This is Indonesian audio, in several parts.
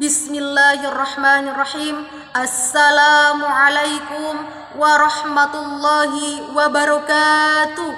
Bismillahirrahmanirrahim. Assalamualaikum warahmatullahi wabarakatuh.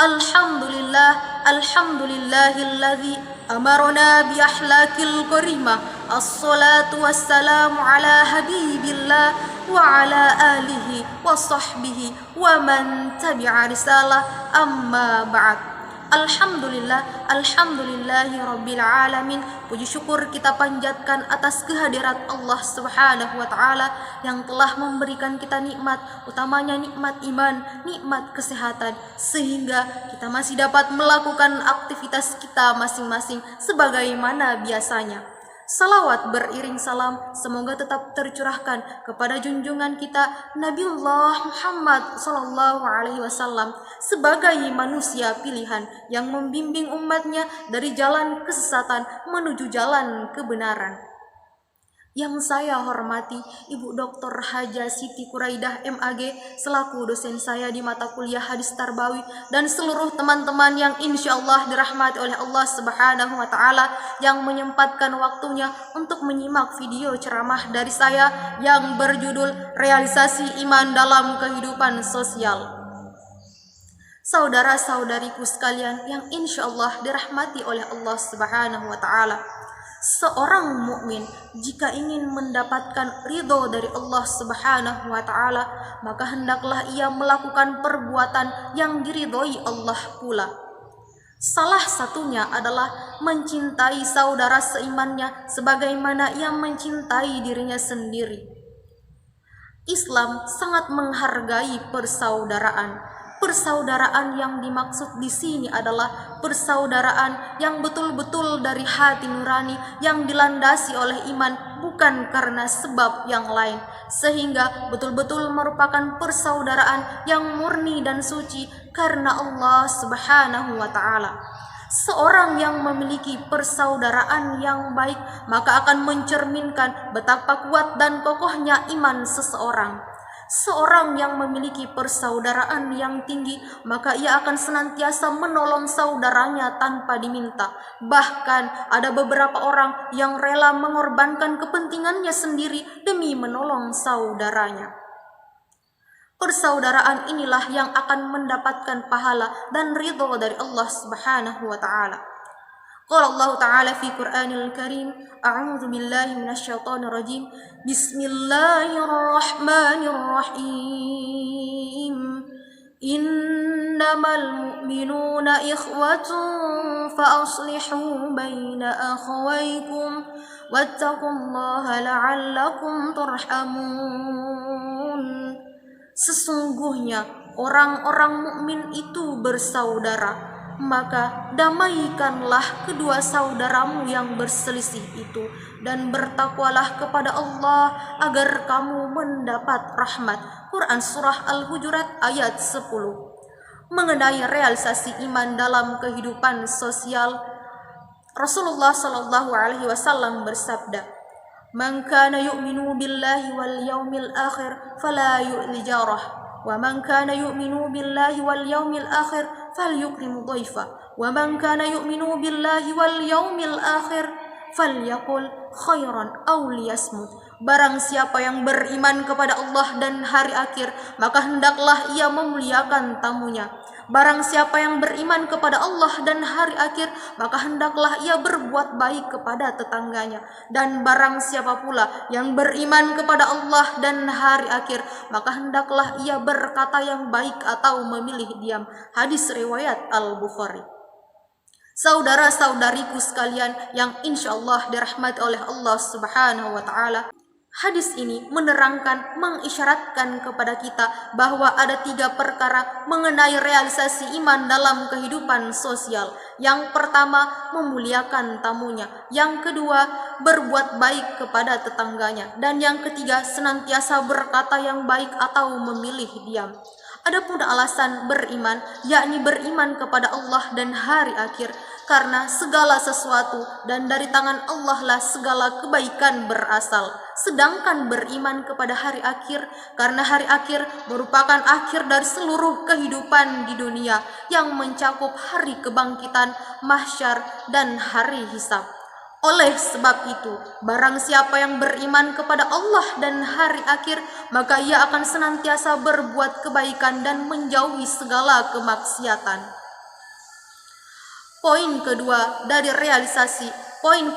Alhamdulillahilladzi amarna bi ahlakil karimah. Assalatu wassalamu ala habibillah wa ala alihi wa sahbihi wa man tabi'a risalah, amma ba'd. Alhamdulillahi rabbil alamin. Puji syukur kita panjatkan atas kehadirat Allah Subhanahu wa taala yang telah memberikan kita nikmat, utamanya nikmat iman, nikmat kesehatan, sehingga kita masih dapat melakukan aktivitas kita masing-masing sebagaimana biasanya. Salawat beriring salam semoga tetap tercurahkan kepada junjungan kita Nabiullah Muhammad SAW sebagai manusia pilihan yang membimbing umatnya dari jalan kesesatan menuju jalan kebenaran. Yang saya hormati Ibu Dr. Haja Siti Quraidah MAG selaku dosen saya di mata kuliah Hadis Tarbawi, dan seluruh teman-teman yang insya Allah dirahmati oleh Allah Subhanahu wa taala yang menyempatkan waktunya untuk menyimak video ceramah dari saya yang berjudul Realisasi Iman dalam Kehidupan Sosial. Saudara-saudariku sekalian yang insya Allah dirahmati oleh Allah Subhanahu wa taala, seorang mukmin jika ingin mendapatkan ridho dari Allah Subhanahu wa taala, maka hendaklah ia melakukan perbuatan yang diridhoi Allah pula. Salah satunya adalah mencintai saudara seimannya sebagaimana ia mencintai dirinya sendiri. Islam sangat menghargai persaudaraan. Persaudaraan yang dimaksud di sini adalah persaudaraan yang betul-betul dari hati nurani yang dilandasi oleh iman, bukan karena sebab yang lain, sehingga betul-betul merupakan persaudaraan yang murni dan suci karena Allah Subhanahu wa taala. Seorang yang memiliki persaudaraan yang baik maka akan mencerminkan betapa kuat dan kokohnya iman seseorang. Seorang yang memiliki persaudaraan yang tinggi maka ia akan senantiasa menolong saudaranya tanpa diminta. Bahkan ada beberapa orang yang rela mengorbankan kepentingannya sendiri demi menolong saudaranya. Persaudaraan inilah yang akan mendapatkan pahala dan ridho dari Allah Subhanahu wa taala. Qala Allah Ta'ala fi Qur'anil Karim, a'udzu billahi minasyaitonir rajim. Bismillahirrahmanirrahim. Innamal mu'minuna ikhwatun fa aslihu baina akhawaykum wattaqullaha la'allakum turhamun. Sesungguhnya orang-orang mukmin itu bersaudara, maka damaikanlah kedua saudaramu yang berselisih itu, dan bertakwalah kepada Allah agar kamu mendapat rahmat. Quran Surah Al-Hujurat ayat 10. Mengenai realisasi iman dalam kehidupan sosial, Rasulullah SAW bersabda, "Man kana yu'minu billahi wal yaumil akhir fala yu'li jarah. وَمَنْ كَانَ يُؤْمِنُ بِاللَّهِ وَالْيَوْمِ الْآخِرِ فَلْيُكْرِمْ ضَيْفَهُ وَمَنْ كَانَ يُؤْمِنُ بِاللَّهِ وَالْيَوْمِ الْآخِرِ فَلْيَقُلْ خَيْرًا أَوْ لِيَصْمُتْ." Barang siapa yang beriman kepada Allah dan hari akhir, maka hendaklah ia memuliakan tamunya. Barang siapa yang beriman kepada Allah dan hari akhir, maka hendaklah ia berbuat baik kepada tetangganya. Dan barang siapa pula yang beriman kepada Allah dan hari akhir, maka hendaklah ia berkata yang baik atau memilih diam. Hadis riwayat Al-Bukhari. Saudara-saudariku sekalian yang insya Allah dirahmati oleh Allah Subhanahu wa taala, hadis ini menerangkan, mengisyaratkan kepada kita bahwa ada 3 perkara mengenai realisasi iman dalam kehidupan sosial. Yang pertama, memuliakan tamunya. Yang kedua, berbuat baik kepada tetangganya. Dan yang ketiga, senantiasa berkata yang baik atau memilih diam. Adapun alasan beriman, yakni beriman kepada Allah dan hari akhir, karena segala sesuatu dan dari tangan Allah lah segala kebaikan berasal. Sedangkan beriman kepada hari akhir, karena hari akhir merupakan akhir dari seluruh kehidupan di dunia yang mencakup hari kebangkitan, mahsyar, dan hari hisab. Oleh sebab itu, barang siapa yang beriman kepada Allah dan hari akhir, maka ia akan senantiasa berbuat kebaikan dan menjauhi segala kemaksiatan. Poin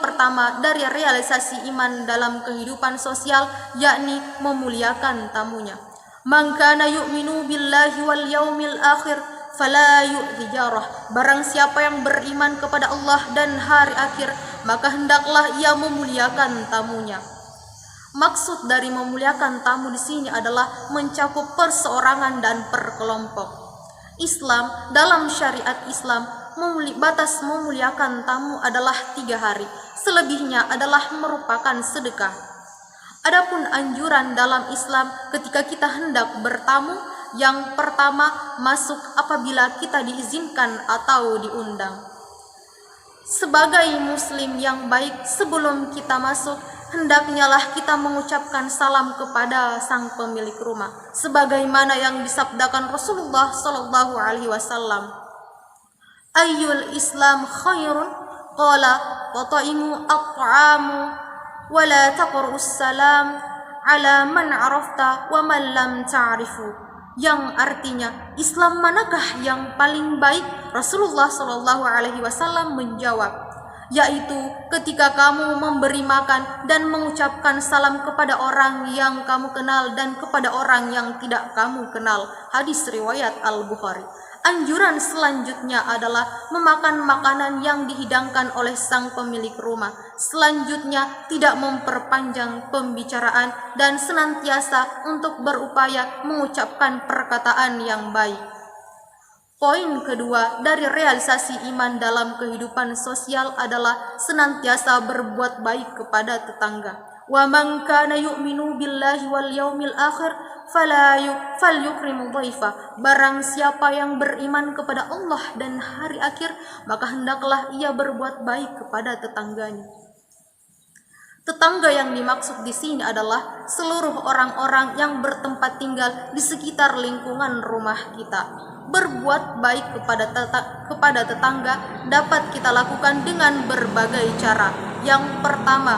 pertama dari realisasi iman dalam kehidupan sosial, yakni memuliakan tamunya. Man kana yu'minu billahi wal yaumil akhir fala yu'dhi jarah. Barang siapa yang beriman kepada Allah dan hari akhir, maka hendaklah ia memuliakan tamunya. Maksud dari memuliakan tamu di sini adalah mencakup perseorangan dan perkelompok. Islam, dalam syariat Islam, batas memuliakan tamu adalah 3 hari. Selebihnya adalah merupakan sedekah. Adapun anjuran dalam Islam ketika kita hendak bertamu, yang pertama masuk apabila kita diizinkan atau diundang. Sebagai muslim yang baik, sebelum kita masuk, hendaknya lah kita mengucapkan salam kepada sang pemilik rumah, sebagaimana yang disabdakan Rasulullah sallallahu alaihi wasallam. Ayyul Islam khairun? Qala wataimu at'amu wa la taqra'us salam ala man arafta wa man lam ta'rifu. Yang artinya, Islam manakah yang paling baik? Rasulullah sallallahu alaihi wasallam menjawab, yaitu ketika kamu memberi makan dan mengucapkan salam kepada orang yang kamu kenal dan kepada orang yang tidak kamu kenal. Hadis riwayat Al-Bukhari. Anjuran selanjutnya adalah memakan makanan yang dihidangkan oleh sang pemilik rumah. Selanjutnya, tidak memperpanjang pembicaraan dan senantiasa untuk berupaya mengucapkan perkataan yang baik. Poin kedua dari realisasi iman dalam kehidupan sosial adalah senantiasa berbuat baik kepada tetangga. Wa man kana yu'minu billahi wal yaumil akhir falyukrim dhaifa. Barang siapa yang beriman kepada Allah dan hari akhir, maka hendaklah ia berbuat baik kepada tetangganya. Tetangga yang dimaksud di sini adalah seluruh orang-orang yang bertempat tinggal di sekitar lingkungan rumah kita. Berbuat baik kepada tetangga dapat kita lakukan dengan berbagai cara. Yang pertama,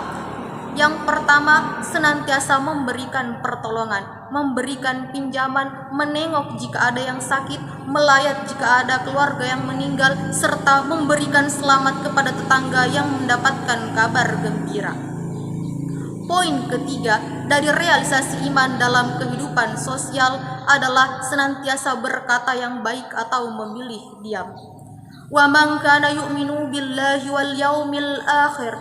senantiasa memberikan pertolongan, memberikan pinjaman, menengok jika ada yang sakit, melayat jika ada keluarga yang meninggal, serta memberikan selamat kepada tetangga yang mendapatkan kabar gembira. Poin ketiga dari realisasi iman dalam kehidupan sosial adalah senantiasa berkata yang baik atau memilih diam. Wa man kana yu'minu billahi wal yaumil akhir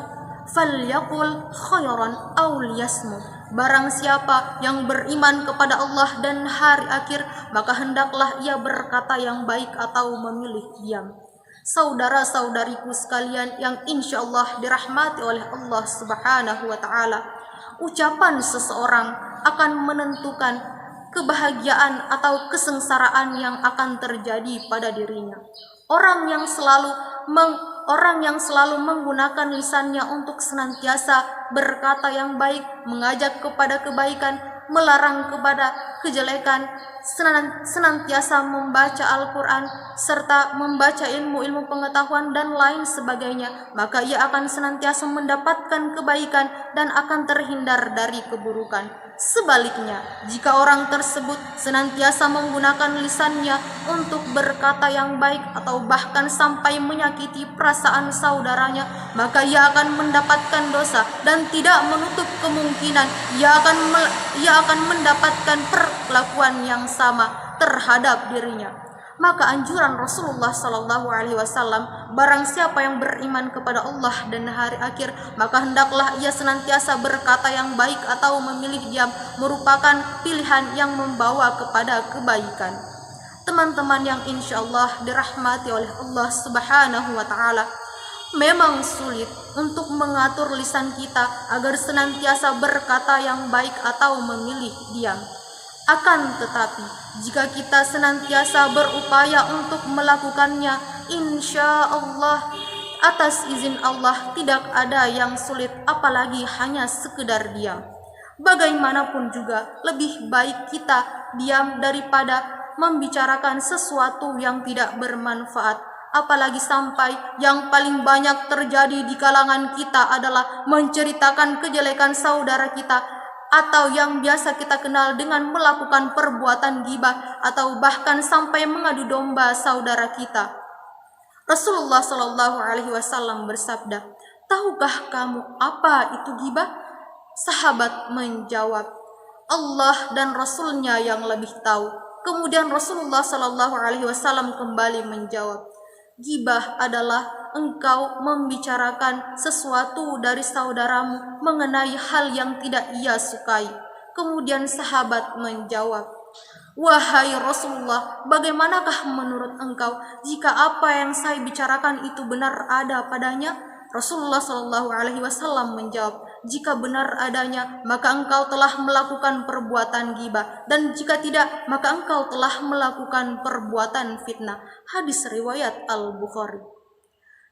falyaqul khairan aw liyasmut. Barang siapa yang beriman kepada Allah dan hari akhir, maka hendaklah ia berkata yang baik atau memilih diam. Saudara-saudariku sekalian yang insyaallah dirahmati oleh Allah Subhanahu wa taala, ucapan seseorang akan menentukan kebahagiaan atau kesengsaraan yang akan terjadi pada dirinya. Orang yang selalu menggunakan lisannya untuk senantiasa berkata yang baik, mengajak kepada kebaikan, melarang kepada kejelekan, senantiasa membaca Al-Quran, serta membaca ilmu-ilmu pengetahuan dan lain sebagainya, maka ia akan senantiasa mendapatkan kebaikan dan akan terhindar dari keburukan. Sebaliknya, jika orang tersebut senantiasa menggunakan lisannya untuk berkata yang baik atau bahkan sampai menyakiti perasaan saudaranya, maka ia akan mendapatkan dosa dan tidak menutup kemungkinan ia akan mendapatkan perlakuan yang sama terhadap dirinya. Maka anjuran Rasulullah sallallahu alaihi wasallam, barang siapa yang beriman kepada Allah dan hari akhir, maka hendaklah ia senantiasa berkata yang baik atau memilih diam, merupakan pilihan yang membawa kepada kebaikan. Teman-teman yang insyaallah dirahmati oleh Allah Subhanahu wa taala, memang sulit untuk mengatur lisan kita agar senantiasa berkata yang baik atau memilih diam. Akan tetapi, jika kita senantiasa berupaya untuk melakukannya, insya Allah, atas izin Allah, tidak ada yang sulit, apalagi hanya sekedar diam. Bagaimanapun juga, lebih baik kita diam daripada membicarakan sesuatu yang tidak bermanfaat. Apalagi sampai yang paling banyak terjadi di kalangan kita adalah menceritakan kejelekan saudara kita, atau yang biasa kita kenal dengan melakukan perbuatan ghibah atau bahkan sampai mengadu domba saudara kita. Rasulullah Shallallahu Alaihi Wasallam bersabda, "Tahukah kamu apa itu ghibah?" Sahabat menjawab, "Allah dan Rasulnya yang lebih tahu." Kemudian Rasulullah Shallallahu Alaihi Wasallam kembali menjawab, "Ghibah adalah engkau membicarakan sesuatu dari saudaramu mengenai hal yang tidak ia sukai." Kemudian sahabat menjawab, "Wahai Rasulullah, bagaimanakah menurut engkau jika apa yang saya bicarakan itu benar ada padanya?" Rasulullah Shallallahu Alaihi Wasallam menjawab, "Jika benar adanya, maka engkau telah melakukan perbuatan ghibah, dan jika tidak, maka engkau telah melakukan perbuatan fitnah." Hadis riwayat Al-Bukhari.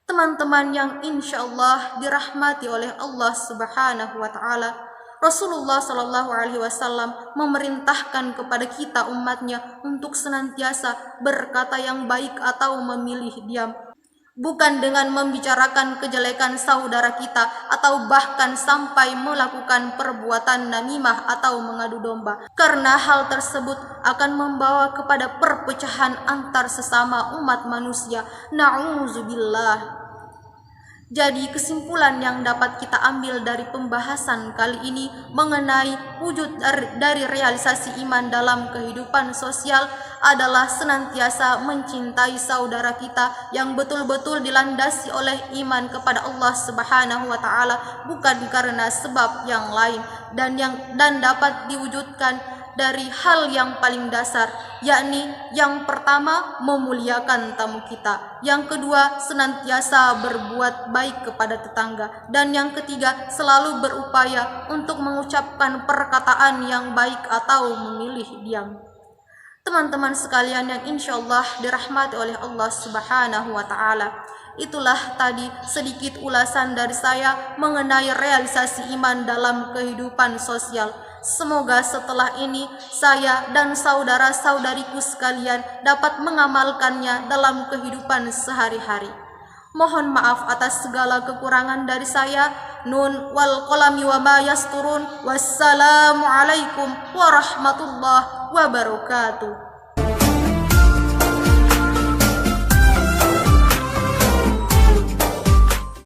Teman-teman yang insya Allah dirahmati oleh Allah Subhanahu wa Ta'ala, Rasulullah Shallallahu Alaihi Wasallam memerintahkan kepada kita umatnya untuk senantiasa berkata yang baik atau memilih diam, bukan dengan membicarakan kejelekan saudara kita atau bahkan sampai melakukan perbuatan namimah atau mengadu domba, karena hal tersebut akan membawa kepada perpecahan antar sesama umat manusia. Na'udzubillah. Jadi kesimpulan yang dapat kita ambil dari pembahasan kali ini mengenai wujud dari realisasi iman dalam kehidupan sosial adalah senantiasa mencintai saudara kita yang betul-betul dilandasi oleh iman kepada Allah Subhanahu wa Ta'ala, bukan karena sebab yang lain, dan dapat diwujudkan dari hal yang paling dasar, yakni yang pertama memuliakan tamu kita, yang kedua senantiasa berbuat baik kepada tetangga, dan yang ketiga selalu berupaya untuk mengucapkan perkataan yang baik atau memilih diam. Teman-teman sekalian yang insya Allah dirahmati oleh Allah Subhanahu wa Ta'ala, itulah tadi sedikit ulasan dari saya mengenai realisasi iman dalam kehidupan sosial. Semoga setelah ini saya dan saudara-saudariku sekalian dapat mengamalkannya dalam kehidupan sehari-hari. Mohon maaf atas segala kekurangan dari saya. Nun wal qalami wa ma yasturun. Wassalamualaikum warahmatullahi wabarakatuh.